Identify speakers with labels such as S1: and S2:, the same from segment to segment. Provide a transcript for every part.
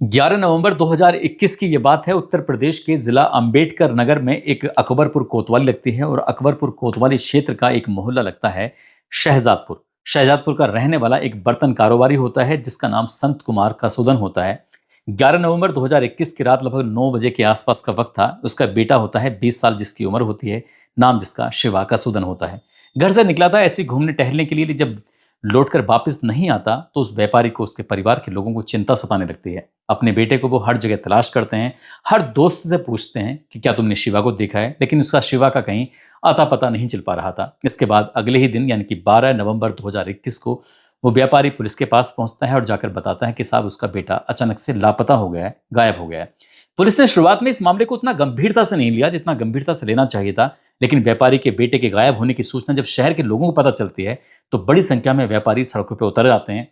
S1: 11 नवंबर 2021 की ये बात है। उत्तर प्रदेश के जिला अंबेडकर नगर में एक अकबरपुर कोतवाली लगती है और अकबरपुर कोतवाली क्षेत्र का एक मोहल्ला लगता है शहजादपुर। शहजादपुर का रहने वाला एक बर्तन कारोबारी होता है जिसका नाम संत कुमार कसुदन होता है। 11 नवंबर 2021 की रात लगभग 9 बजे के आसपास का वक्त था। उसका बेटा होता है 20 साल जिसकी उम्र होती है, नाम जिसका शिवा कसुदन होता है। घर से निकला था ऐसे ही घूमने टहलने के लिए, जब लौटकर वापस नहीं आता तो उस व्यापारी को उसके परिवार के लोगों को चिंता सताने लगती है। अपने बेटे को वो हर जगह तलाश करते हैं, हर दोस्त से पूछते हैं कि क्या तुमने शिवा को देखा है, लेकिन उसका शिवा का कहीं आता पता नहीं चल पा रहा था। इसके बाद अगले ही दिन यानी कि 12 नवंबर 2021 को वो व्यापारी पुलिस के पास पहुंचता है और जाकर बताता है कि साहब उसका बेटा अचानक से लापता हो गया है, गायब हो गया है। पुलिस ने शुरुआत में इस मामले को उतना गंभीरता से नहीं लिया जितना गंभीरता से लेना चाहिए था, लेकिन व्यापारी के बेटे के गायब होने की सूचना जब शहर के लोगों को पता चलती है तो बड़ी संख्या में व्यापारी सड़कों पर उतर आते हैं।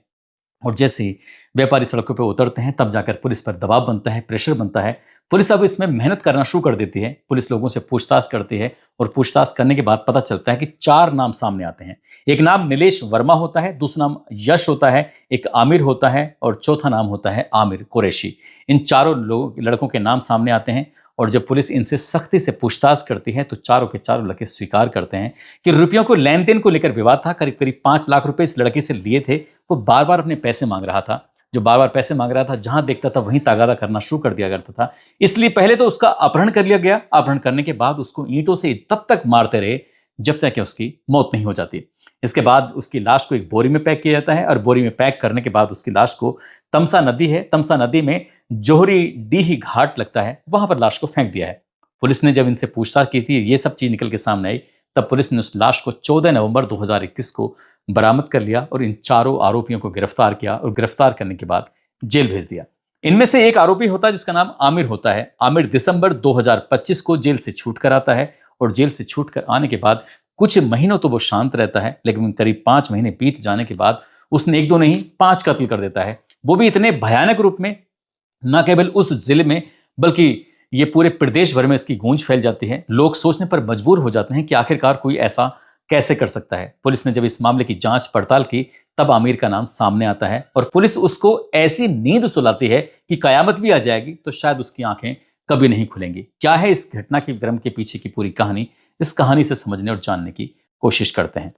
S1: और जैसे ही व्यापारी सड़कों पर उतरते हैं तब जाकर पुलिस पर दबाव बनता है, प्रेशर बनता है। पुलिस अब इसमें मेहनत करना शुरू कर देती है। पुलिस लोगों से पूछताछ करती है और पूछताछ करने के बाद पता चलता है कि 4 नाम सामने आते हैं। एक नाम नीलेश वर्मा होता है, दूसरा नाम यश होता है, एक आमिर होता है और चौथा नाम होता है आमिर कुरैशी। इन चारों लड़कों के नाम सामने आते हैं और जब पुलिस इनसे सख्ती से पूछताछ करती है तो चारों के चारों लड़के स्वीकार करते हैं कि रुपयों को लेन देन को लेकर विवाद था। करीब करीब 5 लाख रुपए इस लड़के से लिए थे। वो बार बार अपने पैसे मांग रहा था। जो बार बार पैसे मांग रहा था, जहां देखता था वहीं तगादा करना शुरू कर दिया करता था। इसलिए पहले तो उसका अपहरण कर लिया गया। अपहरण करने के बाद उसको ईंटों से तब तक मारते रहे जब तक कि उसकी मौत नहीं हो जाती। इसके बाद उसकी लाश को एक बोरी में पैक किया जाता है और बोरी में पैक करने के बाद उसकी लाश को तमसा नदी है, तमसा नदी में जोहरी डीह घाट लगता है, वहां पर लाश को फेंक दिया है। पुलिस ने जब इनसे पूछताछ की थी, ये सब चीज निकल के सामने आई, तब पुलिस ने उस लाश को 14 नवंबर 2021 को बरामद कर लिया और इन चारों आरोपियों को गिरफ्तार किया और गिरफ्तार करने के बाद जेल भेज दिया। इनमें से एक आरोपी होता है जिसका नाम आमिर होता है। आमिर दिसंबर 2025 को जेल से छूट कर आता है और जेल से छूट कर आने के बाद कुछ महीनों तो वो शांत रहता है, लेकिन करीब 5 महीने बीत जाने के बाद उसने 1-2 नहीं 5 कत्ल कर देता है। वो भी इतने भयानक रूप में, न केवल उस जिले में बल्कि ये पूरे प्रदेश भर में इसकी गूंज फैल जाती है। लोग सोचने पर मजबूर हो जाते हैं कि आखिरकार कोई ऐसा कैसे कर सकता है। पुलिस ने जब इस मामले की जांच पड़ताल की तब आमिर का नाम सामने आता है और पुलिस उसको ऐसी नींद सुलाती है कि कयामत भी आ जाएगी तो शायद उसकी आंखें कभी नहीं खुलेंगी। क्या है इस घटना के क्रम के पीछे की पूरी कहानी, इस कहानी से समझने और जानने की कोशिश करते हैं।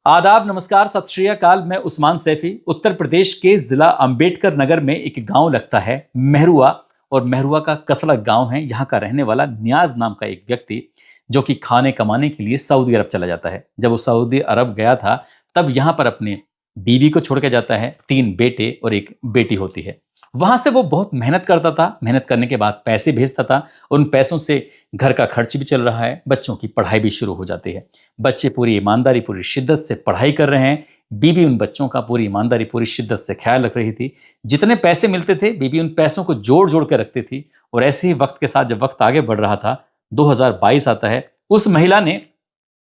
S1: आदाब, नमस्कार, सत श्री अकाल। मैं उस्मान सैफी। उत्तर प्रदेश के जिला अंबेडकर नगर में एक गांव लगता है मेहरुआ, और मेहरुआ का कसला गांव है। यहाँ का रहने वाला नियाज नाम का एक व्यक्ति जो कि खाने कमाने के लिए सऊदी अरब चला जाता है। जब वो सऊदी अरब गया था तब यहाँ पर अपने बीवी को छोड़ के जाता है। 3 बेटे और एक बेटी होती है। वहां से वो बहुत मेहनत करता था। मेहनत करने के बाद पैसे भेजता था। उन पैसों से घर का खर्च भी चल रहा है, बच्चों की पढ़ाई भी शुरू हो जाती है। बच्चे पूरी ईमानदारी पूरी शिद्दत से पढ़ाई कर रहे हैं। बीबी उन बच्चों का पूरी ईमानदारी पूरी शिद्दत से ख्याल रख रही थी। जितने पैसे मिलते थे बीबी उन पैसों को जोड़ जोड़ कर रखती थी। और ऐसे ही वक्त के साथ जब वक्त आगे बढ़ रहा था, 2022 आता है। उस महिला ने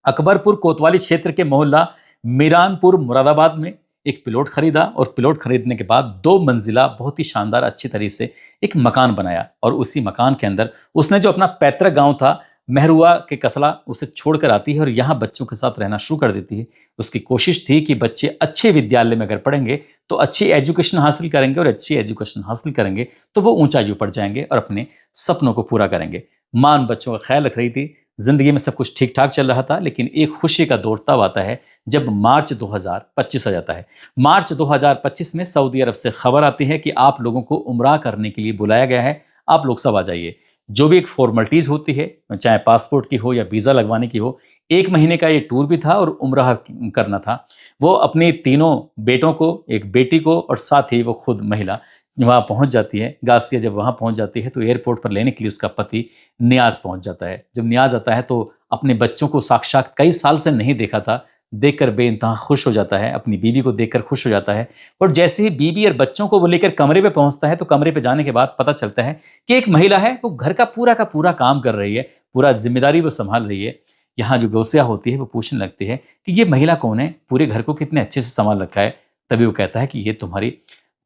S1: अकबरपुर कोतवाली क्षेत्र के मोहल्ला मीरानपुर मुरादाबाद में एक प्लॉट खरीदा और प्लॉट खरीदने के बाद 2 मंजिला बहुत ही शानदार अच्छी तरीके से एक मकान बनाया। और उसी मकान के अंदर उसने जो अपना पैतृक गांव था मेहरुआ के कसला उसे छोड़कर आती है और यहाँ बच्चों के साथ रहना शुरू कर देती है। उसकी कोशिश थी कि बच्चे अच्छे विद्यालय में अगर पढ़ेंगे तो अच्छी एजुकेशन हासिल करेंगे और अच्छी एजुकेशन हासिल करेंगे तो वो ऊंचाइयों पर जाएंगे और अपने सपनों को पूरा करेंगे। मां उन बच्चों का ख्याल रख रही थी। जिंदगी में सब कुछ ठीक ठाक चल रहा था, लेकिन एक खुशी का दौर तब आता है जब मार्च 2025 आ जाता है। मार्च 2025 में सऊदी अरब से खबर आती है कि आप लोगों को उम्रा करने के लिए बुलाया गया है, आप लोग सब आ जाइए। जो भी एक फॉर्मेलिटीज होती है, चाहे पासपोर्ट की हो या वीजा लगवाने की हो, 1 महीने का ये टूर भी था और उम्रा करना था। वो अपने 3 बेटों को, एक बेटी को और साथ ही वो खुद महिला वहाँ पहुंच जाती है। गासिया जब वहाँ पहुंच जाती है तो एयरपोर्ट पर लेने के लिए उसका पति नियाज पहुंच जाता है। जब नियाज आता है तो अपने बच्चों को साक्षात कई साल से नहीं देखा था, देखकर बेइंतहा खुश हो जाता है। अपनी बीवी को देखकर खुश हो जाता है। और जैसे ही बीवी और बच्चों को वो लेकर कमरे पे पहुंचता है तो कमरे पे जाने के बाद पता चलता है कि एक महिला है, वो घर का पूरा काम कर रही है, पूरा जिम्मेदारी वो संभाल रही है। यहाँ जो गोसिया होती है वो पूछने लगती है कि ये महिला कौन है, पूरे घर को कितने अच्छे से संभाल रखा है। तभी वो कहता है कि ये तुम्हारी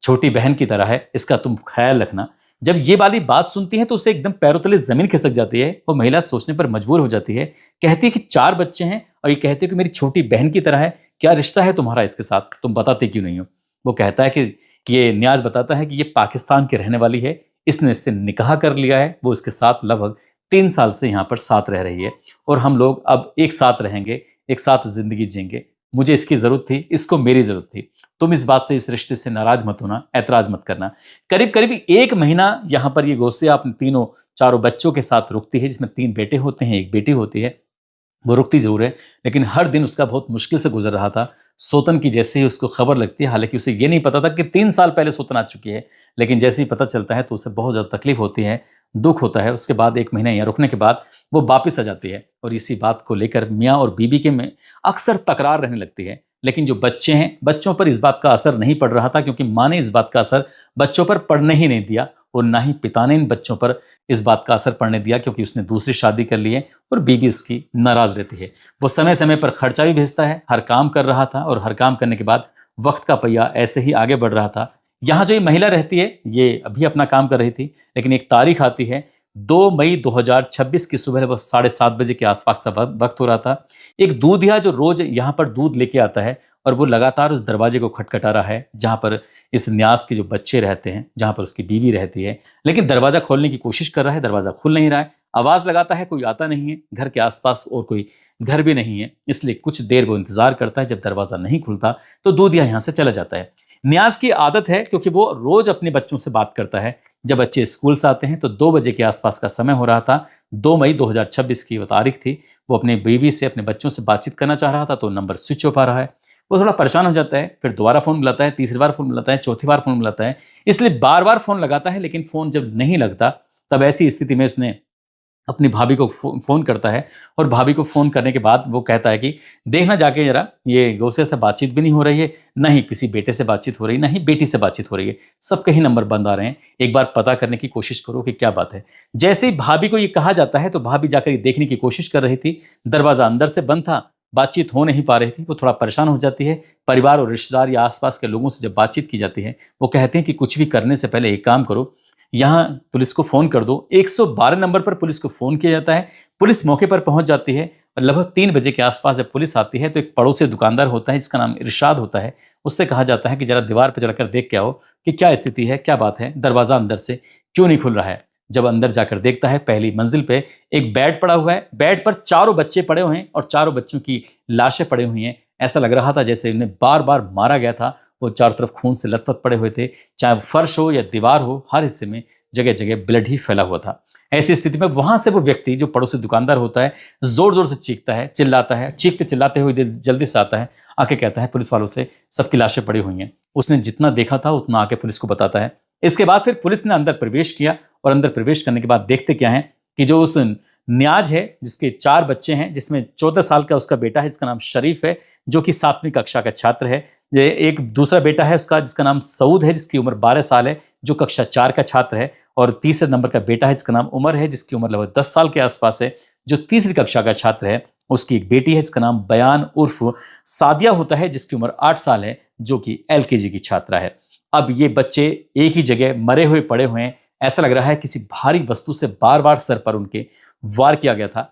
S1: छोटी बहन की तरह है, इसका तुम ख्याल रखना। जब ये वाली बात सुनती है तो उसे एकदम पैरों तले जमीन खिसक जाती है। वो महिला सोचने पर मजबूर हो जाती है। कहती है कि 4 बच्चे हैं और ये कहते हैं कि मेरी छोटी बहन की तरह है, क्या रिश्ता है तुम्हारा इसके साथ, तुम बताते क्यों नहीं हो। वो कहता है कि कि ये न्याज बताता है कि ये पाकिस्तान की रहने वाली है, इसने इससे निकाह कर लिया है, वो इसके साथ लगभग 3 साल से यहाँ पर साथ रह रही है और हम लोग अब एक साथ रहेंगे, एक साथ जिंदगी जिएंगे। मुझे इसकी जरूरत थी, इसको मेरी जरूरत थी। तुम इस बात से, इस रिश्ते से नाराज मत होना, ऐतराज मत करना। करीब करीब 1 महीना यहाँ पर ये गौसिया अपने तीनों चारों बच्चों के साथ रुकती है, जिसमें 3 बेटे होते हैं, 1 बेटी होती है। वो रुकती जरूर है, लेकिन हर दिन उसका बहुत मुश्किल से गुजर रहा था। सोतन की जैसे ही उसको खबर लगती है, हालांकि उसे ये नहीं पता था कि 3 साल पहले सोतन आ चुकी है, लेकिन जैसे ही पता चलता है तो उसे बहुत ज़्यादा तकलीफ होती है, दुख होता है। उसके बाद 1 महीना यहाँ रुकने के बाद वो वापस आ जाती है और इसी बात को लेकर मियाँ और बीबी के में अक्सर तकरार रहने लगती है। लेकिन जो बच्चे हैं, बच्चों पर इस बात का असर नहीं पड़ रहा था, क्योंकि माँ ने इस बात का असर बच्चों पर पड़ने ही नहीं दिया और ना ही पिता ने इन बच्चों पर इस बात का असर पड़ने दिया, क्योंकि उसने दूसरी शादी कर ली है और बीबी उसकी नाराज रहती है। वो समय समय पर खर्चा भी भेजता है, हर काम कर रहा था और हर काम करने के बाद वक्त का पहिया ऐसे ही आगे बढ़ रहा था। यहाँ जो ये महिला रहती है, ये अभी अपना काम कर रही थी, लेकिन एक तारीख आती है 2 मई 2026 की सुबह लगभग 7:30 बजे के आसपास का वक्त हो रहा था। एक दूधिया जो रोज यहाँ पर दूध लेके आता है और वो लगातार उस दरवाजे को खटखटा रहा है जहाँ पर इस न्यास के जो बच्चे रहते हैं, जहाँ पर उसकी बीवी रहती है, लेकिन दरवाजा खोलने की कोशिश कर रहा है, दरवाजा खुल नहीं रहा है। आवाज लगाता है, कोई आता नहीं है। घर के आसपास और कोई घर भी नहीं है, इसलिए कुछ देर वो इंतजार करता है। जब दरवाजा नहीं खुलता तो दूधिया यहाँ से चला जाता है। न्याज की आदत है, क्योंकि वो रोज अपने बच्चों से बात करता है। जब बच्चे स्कूल से आते हैं तो 2 बजे के आसपास का समय हो रहा था। 2 मई 2026 की वो तारीख थी। वो अपनी बीवी से, अपने बच्चों से बातचीत करना चाह रहा था तो नंबर स्विच ऑफ आ रहा है। वो थोड़ा परेशान हो जाता है, फिर दोबारा फोन मिलाता है, तीसरी बार फोन मिलाता है, चौथी बार फोन मिलाता है, इसलिए बार बार फोन लगाता है। लेकिन फोन जब नहीं लगता, तब ऐसी स्थिति में उसने अपनी भाभी को फोन करता है और भाभी को फोन करने के बाद वो कहता है कि देखना जाके जरा, ये गौसे से बातचीत भी नहीं हो रही है, ना ही किसी बेटे से बातचीत हो रही है, ना ही बेटी से बातचीत हो रही है, सबके ही नंबर बंद आ रहे हैं, एक बार पता करने की कोशिश करो कि क्या बात है। जैसे ही भाभी को ये कहा जाता है तो भाभी जाकर ये देखने की कोशिश कर रही थी। दरवाजा अंदर से बंद था, बातचीत हो नहीं पा रही थी। वो थोड़ा परेशान हो जाती है। परिवार और रिश्तेदार या आसपास के लोगों से जब बातचीत की जाती है, वो कहते हैं कि कुछ भी करने से पहले एक काम करो, यहाँ पुलिस को फोन कर दो। 112 नंबर पर पुलिस को फोन किया जाता है। पुलिस मौके पर पहुंच जाती है और लगभग 3 बजे के आसपास जब पुलिस आती है तो एक पड़ोसी दुकानदार होता है जिसका नाम इरशाद होता है। उससे कहा जाता है कि जरा दीवार पर चढ़कर देख के आओ कि क्या स्थिति है, क्या बात है, दरवाजा अंदर से क्यों नहीं खुल रहा है। जब अंदर जाकर देखता है, पहली मंजिल पे एक बेड पड़ा हुआ है। बेड पर चारों बच्चे पड़े हुए हैं और चारों बच्चों की लाशें पड़ी हुई हैं। ऐसा लग रहा था जैसे उन्हें बार बार मारा गया था। वो चारों तरफ खून से लथपथ पड़े हुए थे, चाहे फर्श हो या दीवार हो, हर हिस्से में जगह जगह ब्लड ही फैला हुआ था। ऐसी स्थिति में वहां से वो व्यक्ति जो पड़ोसी दुकानदार होता है, जोर जोर से चीखता है, चिल्लाता है। चीखते चिल्लाते हुए जल्दी से आता है, आके कहता है पुलिस वालों से सबकी लाशें पड़ी हुई हैं। उसने जितना देखा था उतना आके पुलिस को बताता है। इसके बाद फिर पुलिस ने अंदर प्रवेश किया और अंदर प्रवेश करने के बाद देखते क्या है कि जो उस न्याज है जिसके 4 बच्चे हैं, जिसमें 14 साल का उसका बेटा है जिसका नाम शरीफ है, जो कि 7वीं कक्षा का छात्र है। ये एक दूसरा बेटा है उसका जिसका नाम सऊद है, जिसकी उम्र 12 साल है, जो कक्षा 4 का छात्र है। और तीसरे नंबर का बेटा है जिसका नाम उमर है, जिसकी उम्र लगभग 10 साल के आसपास है, जो तीसरी कक्षा का छात्र है। उसकी एक बेटी है जिसका नाम बयान उर्फ सादिया होता है, जिसकी उम्र 8 साल है, जो कि LKG की छात्रा है। अब ये बच्चे एक ही जगह मरे हुए पड़े हुए हैं। ऐसा लग रहा है किसी भारी वस्तु से बार बार सर पर उनके वार किया गया था।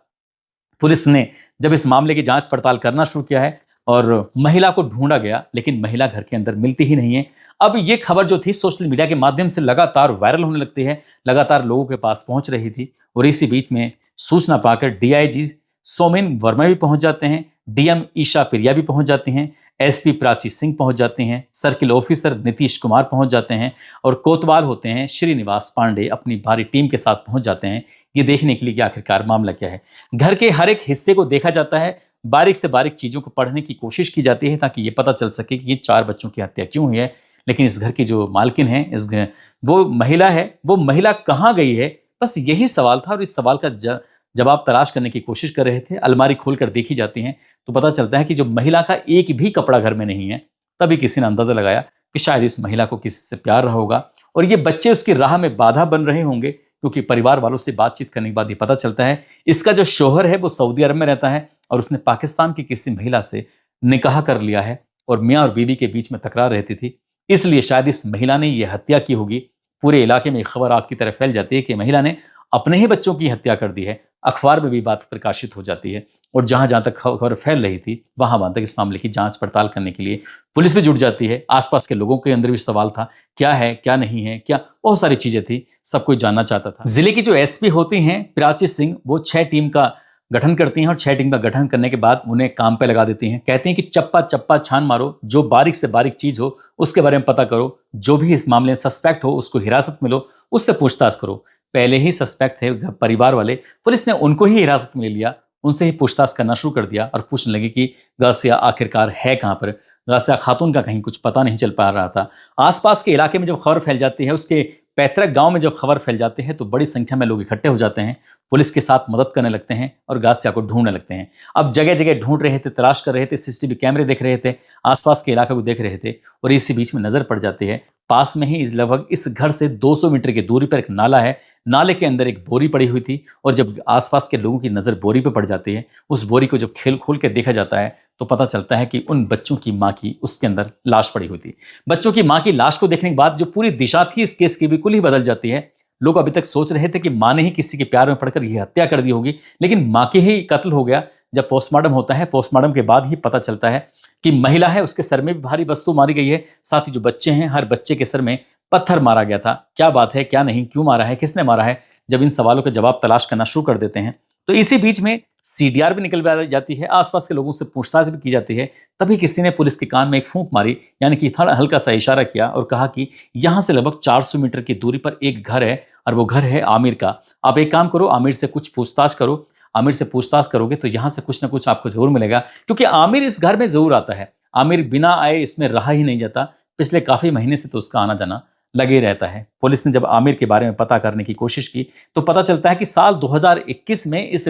S1: पुलिस ने जब इस मामले की जांच पड़ताल करना शुरू किया है और महिला को ढूंढा गया, लेकिन महिला घर के अंदर मिलती ही नहीं है। अब ये खबर जो थी सोशल मीडिया के माध्यम से लगातार वायरल होने लगती है, लगातार लोगों के पास पहुंच रही थी। और इसी बीच में सूचना पाकर DIG सोमेन वर्मा भी पहुंच जाते हैं, DM ईशा प्रिया भी पहुंच जाती हैं, SP प्राची सिंह पहुंच जाते हैं, सर्किल ऑफिसर नीतीश कुमार पहुंच जाते हैं और कोतवाल होते हैं श्रीनिवास पांडे अपनी भारी टीम के साथ पहुंच जाते हैं, ये देखने के लिए कि आखिरकार मामला क्या है। घर के हर एक हिस्से को देखा जाता है, बारीक से बारीक चीजों को पढ़ने की कोशिश की जाती है, ताकि ये पता चल सके कि ये 4 बच्चों की हत्या क्यों हुई है। लेकिन इस घर की जो मालकिन है, वो महिला है, वो महिला कहाँ गई है, बस यही सवाल था। और इस सवाल का जवाब तलाश करने की कोशिश कर रहे थे। अलमारी खोलकर देखी जाती हैं तो पता चलता है कि जो महिला का एक भी कपड़ा घर में नहीं है। तभी किसी ने अंदाजा लगाया कि शायद इस महिला को किसी से प्यार रहा होगा और ये बच्चे उसकी राह में बाधा बन रहे होंगे, क्योंकि परिवार वालों से बातचीत करने के बाद ये पता चलता है इसका जो शौहर है वो सऊदी अरब में रहता है और उसने पाकिस्तान की किसी महिला से निकाह कर लिया है और मियाँ और बीवी के बीच में तकरार रहती थी, इसलिए शायद इस महिला ने यह हत्या की होगी। पूरे इलाके में खबर आग की तरह फैल जाती है कि महिला ने अपने ही बच्चों की हत्या कर दी है। अखबार में भी बात प्रकाशित हो जाती है और जहां जहां तक खबर फैल रही थी वहां वहां तक इस मामले की जांच पड़ताल करने के लिए पुलिस भी जुट जाती है। आसपास के लोगों के अंदर भी सवाल था, क्या है क्या नहीं है, क्या बहुत सारी चीजें थी, सब कोई जानना चाहता था। जिले की जो एसपी होती हैं प्राची सिंह, वो 6 टीम का गठन करती हैं और 6 टीम का गठन करने के बाद उन्हें काम पे लगा देती हैं। कहती हैं कि चप्पा चप्पा छान मारो, जो बारीक से बारीक चीज हो उसके बारे में पता करो, जो भी इस मामले में सस्पेक्ट हो उसको हिरासत में लो, उससे पूछताछ करो। पहले ही सस्पेक्ट थे परिवार वाले, पुलिस ने उनको ही हिरासत में ले लिया, उनसे ही पूछताछ करना शुरू कर दिया और पूछने लगी कि गासिया आखिरकार है कहाँ पर। गासिया खातून का कहीं कुछ पता नहीं चल पा रहा था। आसपास के इलाके में जब खबर फैल जाती है, उसके पैतृक गांव में जब खबर फैल जाती है तो बड़ी संख्या में लोग इकट्ठे हो जाते हैं, पुलिस के साथ मदद करने लगते हैं और गासिया को ढूंढने लगते हैं। अब जगह जगह ढूंढ रहे थे, तलाश कर रहे थे, सीसीटीवी कैमरे देख रहे थे, आसपास के इलाके को देख रहे थे और इसी बीच में नजर पड़ जाती है पास में ही लगभग इस घर से 200 मीटर की दूरी पर एक नाला है। नाले के अंदर एक बोरी पड़ी हुई थी और जब आसपास के लोगों की नजर बोरी पर पड़ जाती है, उस बोरी को जब खोल के देखा जाता है तो पता चलता है कि उन बच्चों की मां की उसके अंदर लाश पड़ी हुई थी। बच्चों की मां की लाश को देखने के बाद जो पूरी दिशा थी इस केस की बिल्कुल ही बदल जाती है। लोग अभी तक सोच रहे थे कि मां ने ही किसी के प्यार में पड़कर यह हत्या कर दी होगी, लेकिन मां की ही कत्ल हो गया। जब पोस्टमार्टम होता है, पोस्टमार्टम के बाद ही पता चलता है कि महिला है, उसके सर में भी भारी वस्तु मारी गई है, साथ ही जो बच्चे हैं हर बच्चे के सर में पत्थर मारा गया था। क्या बात है, क्या नहीं, क्यों मारा है, किसने मारा है, जब इन सवालों के जवाब तलाश करना शुरू कर देते हैं तो इसी बीच में सीडीआर भी निकल जाती है, आसपास के लोगों से पूछताछ भी की जाती है। तभी किसी ने पुलिस के कान में एक फूंक मारी, यानी कि थोड़ा हल्का सा इशारा किया और कहा कि यहां से लगभग 400 मीटर की दूरी पर एक घर है और वो घर है आमिर का। आप एक काम करो, आमिर से कुछ पूछताछ करो, आमिर से पूछताछ करोगे तो यहां से कुछ ना कुछ आपको जरूर मिलेगा, क्योंकि आमिर इस घर में जरूर आता है। आमिर बिना आए इसमें रहा ही नहीं जाता, पिछले काफी महीने से तो उसका आना जाना लगे रहता है। पुलिस ने जब आमिर के बारे में पता करने की कोशिश की तो पता चलता है कि साल 2021 में इस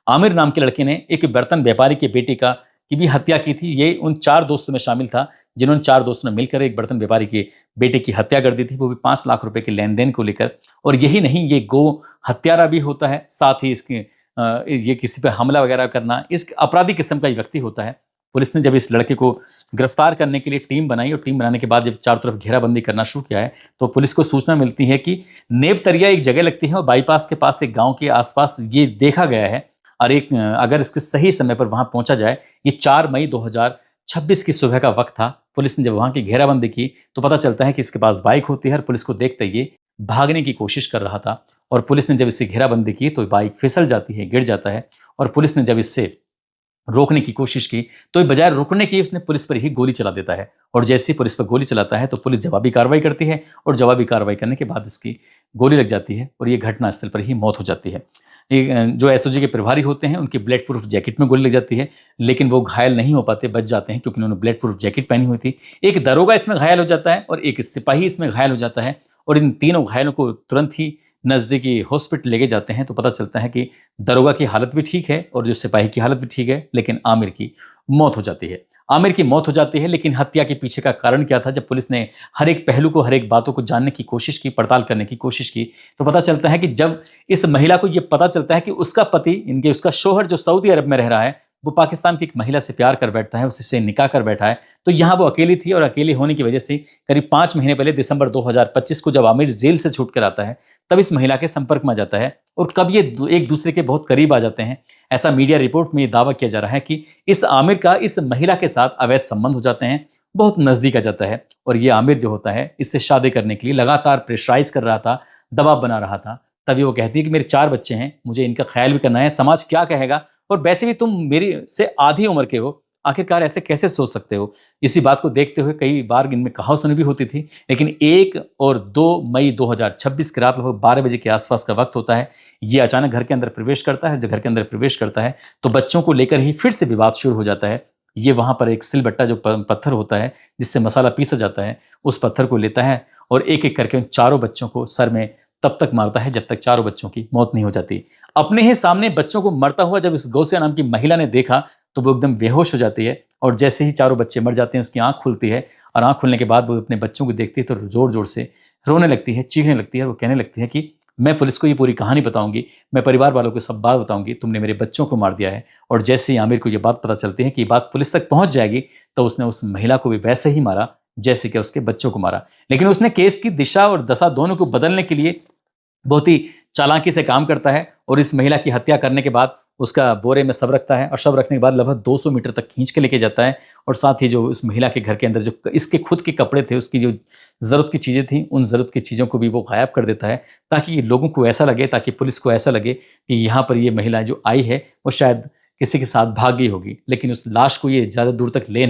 S1: आमिर नाम के लड़के ने एक बर्तन व्यापारी के बेटे की भी हत्या की थी। ये उन 4 दोस्तों में शामिल था जिन्होंने 4 दोस्तों ने मिलकर एक बर्तन व्यापारी के बेटे की हत्या कर दी थी, वो भी 5 लाख रुपए के लेन देन को लेकर। और यही नहीं, ये गो हत्यारा भी होता है, साथ ही इसके ये किसी पर हमला वगैरह करना, इस अपराधी किस्म का व्यक्ति होता है। पुलिस ने जब इस लड़के को गिरफ्तार करने के लिए टीम बनाई और टीम बनाने के बाद जब चारों तरफ घेराबंदी करना शुरू किया है तो पुलिस को सूचना मिलती है कि नेवतरिया एक जगह लगती है और बाईपास के पास एक गांव के आसपास ये देखा गया है। और एक अगर इसके सही समय पर वहां पहुंचा जाए, ये 4 मई 2026 की सुबह का वक्त था। पुलिस ने जब वहां की घेराबंदी की तो पता चलता है कि इसके पास बाइक होती है और पुलिस को देखते ये भागने की कोशिश कर रहा था। और पुलिस ने जब इसकी घेराबंदी की तो बाइक फिसल जाती है, गिर जाता है। और पुलिस ने जब इससे रोकने की कोशिश की तो बजाय रुकने की उसने पुलिस पर ही गोली चला देता है। और जैसे ही पुलिस पर गोली चलाता है तो पुलिस जवाबी कार्रवाई करती है और जवाबी कार्रवाई करने के बाद इसकी गोली लग जाती है और ये घटनास्थल पर ही मौत हो जाती है। ये जो एसओजी के प्रभारी होते हैं उनकी ब्लेड प्रूफ जैकेट में गोली लग जाती है, लेकिन वो घायल नहीं हो पाते, बच जाते हैं क्योंकि उन्होंने ब्लेड प्रूफ जैकेट पहनी हुई थी। एक दरोगा इसमें घायल हो जाता है और एक सिपाही इसमें घायल हो जाता है और इन तीनों घायलों को तुरंत ही नज़दीकी हॉस्पिटल लेके जाते हैं तो पता चलता है कि दरोगा की हालत भी ठीक है और जो सिपाही की हालत भी ठीक है, लेकिन आमिर की मौत हो जाती है। आमिर की मौत हो जाती है, लेकिन हत्या के पीछे का कारण क्या था? जब पुलिस ने हर एक पहलू को, हर एक बातों को जानने की कोशिश की, पड़ताल करने की कोशिश की तो पता चलता है कि जब इस महिला को यह पता चलता है कि उसका पति, उसका शौहर जो सऊदी अरब में रह रहा है, वो पाकिस्तान की एक महिला से प्यार कर बैठता है, उससे निकाह कर बैठा है, तो यहाँ वो अकेली थी और अकेली होने की वजह से करीब 5 महीने पहले दिसंबर 2025 को जब आमिर जेल से छूट कर आता है तब इस महिला के संपर्क में आ जाता है और कब ये एक दूसरे के बहुत करीब आ जाते हैं। ऐसा मीडिया रिपोर्ट में ये दावा किया जा रहा है कि इस आमिर का इस महिला के साथ अवैध संबंध हो जाते हैं, बहुत नजदीक आ जाता है और ये आमिर जो होता है इससे शादी करने के लिए लगातार प्रेशराइज कर रहा था, दबाव बना रहा था। तभी वो कहती है कि मेरे 4 बच्चे हैं, मुझे इनका ख्याल भी करना है, समाज क्या कहेगा, और वैसे भी तुम मेरी से आधी उम्र के हो, आखिरकार ऐसे कैसे सोच सकते हो। इसी बात को देखते हुए कई बार इनमें कहासुनी भी होती थी, लेकिन 1 और 2 मई 2026 की रात लगभग 12 बजे के आसपास का वक्त होता है। ये अचानक घर के अंदर प्रवेश करता है। जब घर के अंदर प्रवेश करता है तो बच्चों को लेकर ही फिर से विवाद शुरू हो जाता है। ये वहां पर एक सिलबट्टा जो पत्थर होता है जिससे मसाला पीसा जाता है, उस पत्थर को लेता है और एक एक करके उन 4 बच्चों को सर में तब तक मारता है जब तक 4 बच्चों की मौत नहीं हो जाती। अपने ही सामने बच्चों को मरता हुआ जब इस गौसिया नाम की महिला ने देखा तो वो एकदम बेहोश हो जाती है और जैसे ही 4 बच्चे मर जाते हैं उसकी आंख खुलती है और आंख खुलने के बाद वो अपने बच्चों को देखती है तो जोर जोर से रोने लगती है, चीखने लगती है। वो कहने लगती है कि मैं पुलिस को ये पूरी कहानी बताऊंगी, मैं परिवार वालों को सब बात बताऊंगी, तुमने मेरे बच्चों को मार दिया है। और जैसे ही आमिर को ये बात पता चलती है कि बात पुलिस तक पहुंच जाएगी तो उसने उस महिला को भी वैसे ही मारा जैसे कि उसके बच्चों को मारा। लेकिन उसने केस की दिशा और दशा दोनों को बदलने के लिए बहुत ही चालाकी से काम करता है और इस महिला की हत्या करने के बाद उसका बोरे में शव रखता है और शव रखने के बाद लगभग 200 मीटर तक खींच के लेके जाता है और साथ ही जो इस महिला के घर के अंदर जो इसके खुद के कपड़े थे, उसकी जो ज़रूरत की चीज़ें थी, उन ज़रूरत की चीज़ों को भी वो गायब कर देता है, ताकि लोगों को ऐसा लगे, ताकि पुलिस को ऐसा लगे कि यहाँ पर ये महिला जो आई है वो शायद किसी के साथ भाग गई होगी। लेकिन उस लाश को ये ज़्यादा दूर तक ले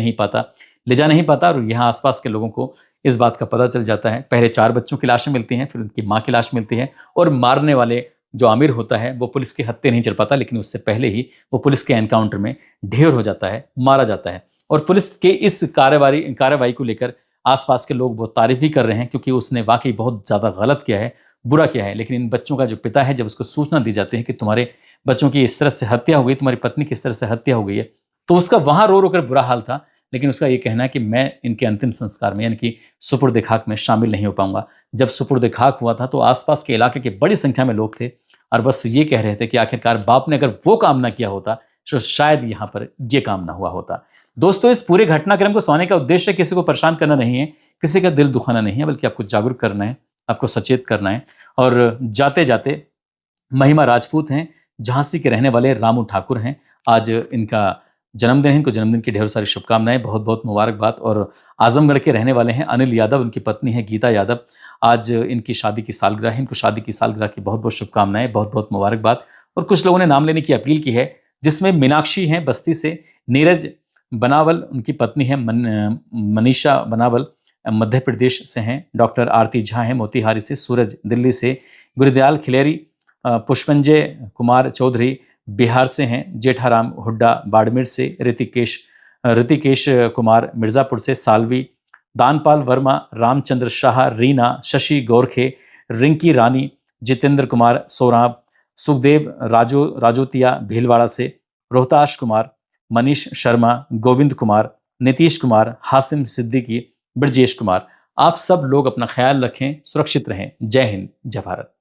S1: जा नहीं पाता और यहाँ आसपास के लोगों को इस बात का पता चल जाता है। पहले 4 बच्चों की लाशें मिलती हैं, फिर उनकी माँ की लाश मिलती है और मारने वाले जो आमिर होता है वो पुलिस के हत्थे नहीं चल पाता, लेकिन उससे पहले ही वो पुलिस के एनकाउंटर में ढेर हो जाता है, मारा जाता है। और पुलिस के इस कार्रवाई को लेकर आसपास के लोग बहुत तारीफ भी कर रहे हैं, क्योंकि उसने वाकई बहुत ज़्यादा गलत किया है, बुरा किया है। लेकिन इन बच्चों का जो पिता है, जब उसको सूचना दी जाती है कि तुम्हारे बच्चों की इस तरह से हत्या हो गई, तुम्हारी पत्नी की इस तरह से हत्या हो गई है, तो उसका वहां रो रो कर बुरा हाल था। लेकिन उसका ये कहना है कि मैं इनके अंतिम संस्कार में, यानी कि सुपुर्द खाक में शामिल नहीं हो पाऊंगा। जब सुपुर्द खाक हुआ था तो आसपास के इलाके के बड़ी संख्या में लोग थे और बस ये कह रहे थे कि आखिरकार बाप ने अगर वो काम ना किया होता तो शायद यहाँ पर ये काम ना हुआ होता। दोस्तों, इस पूरे घटनाक्रम को सुनाने का उद्देश्य किसी को परेशान करना नहीं है, किसी का दिल दुखाना नहीं है, बल्कि आपको जागरूक करना है, आपको सचेत करना है। और जाते जाते महिमा राजपूत हैं, झांसी के रहने वाले रामू ठाकुर हैं। आज इनका जन्मदिन है, इनको जन्मदिन की ढेर सारी शुभकामनाएं, बहुत बहुत मुबारकबाद। और आजमगढ़ के रहने वाले हैं अनिल यादव, उनकी पत्नी है गीता यादव। आज इनकी शादी की सालगिरह है, इनको शादी की सालगिरह की बहुत बहुत शुभकामनाएं, बहुत बहुत मुबारकबाद। और कुछ लोगों ने नाम लेने की अपील की है, जिसमें मीनाक्षी हैं बस्ती से, नीरज बनावल उनकी पत्नी है, मनीषा बनावल मध्य प्रदेश से हैं, डॉक्टर आरती झा हैं मोतिहारी से, सूरज दिल्ली से, गुरुदयाल खिलेरी, पुष्पंजय कुमार चौधरी बिहार से हैं, जेठाराम हुड्डा बाड़मेर से, ऋतिकेश कुमार मिर्जापुर से, सालवी, दानपाल वर्मा, रामचंद्र शाह, रीना, शशि गोरखे, रिंकी रानी, जितेंद्र कुमार सोराब, सुखदेव राजोतिया भीलवाड़ा से, रोहताश कुमार, मनीष शर्मा, गोविंद कुमार, नीतीश कुमार, हासिम सिद्दीकी, ब्रजेश कुमार। आप सब लोग अपना ख्याल रखें, सुरक्षित रहें। जय हिंद, जय भारत।